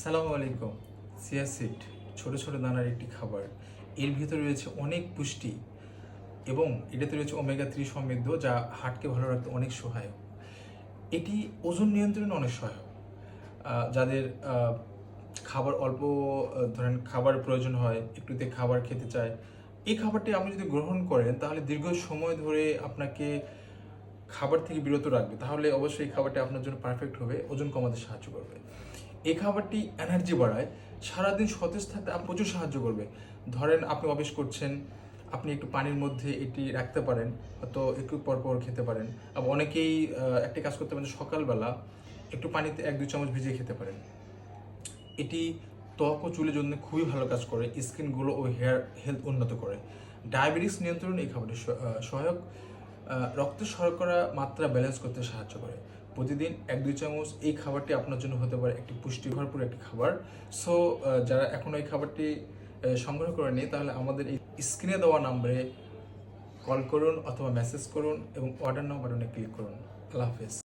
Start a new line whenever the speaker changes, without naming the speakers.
সালামু আলাইকুম। Chia seed ছোট ছোট দানার একটি খাবার। এর ভিতরে রয়েছে অনেক পুষ্টি এবং এটাতে রয়েছে ওমেগা 3 সমৃদ্ধ, যা হার্টকে ভালো রাখতে অনেক সহায়ক। এটি ওজন নিয়ন্ত্রণে অনেক সহায়ক। যাদের খাবার অল্প ধরেন খাবার প্রয়োজন হয়, একটুতে খাবার খেতে চায়, এই খাবারটি আপনি যদি গ্রহণ করেন তাহলে দীর্ঘ সময় ধরে আপনাকে খাবার থেকে বিরত রাখবে, তাহলে অবশ্যই এই খাবারটি আপনার জন্য পারফেক্ট হবে, ওজন কমাতে সাহায্য করবে। এই খাবারটি এনার্জি বাড়ায়, সারাদিন সতেজ থাকতে প্রচুর সাহায্য করবে। ধরেন আপনি অফিস করছেন, আপনি একটু পানির মধ্যে এটি রাখতে পারেন, হয়তো একটু পর পর খেতে পারেন। আবার অনেকেই একটি কাজ করতে পারেন, সকালবেলা একটু পানিতে 1-2 চামচ ভিজিয়ে খেতে পারেন। এটি ত্বক ও চুলের জন্য খুবই ভালো কাজ করে, স্কিন গ্লো ও হেয়ার হেলথ উন্নত করে। ডায়াবেটিস নিয়ন্ত্রণে এই খাবারটি সহায়ক। রক্তের শর্করা মাত্রা ব্যালেন্স করতে সাহায্য করে। প্রতিদিন 1-2 চামচ এই খাবারটি আপনার জন্য হতে পারে একটি পুষ্টি ভরপুর একটি খাবার। সো যারা এখনও এই খাবারটি সংগ্রহ করেনি, তাহলে আমাদের এই স্ক্রিনে দেওয়া নাম্বারে কল করুন অথবা মেসেজ করুন এবং অর্ডার নাও বাটনে ক্লিক করুন। আল্লাহ হাফেজ।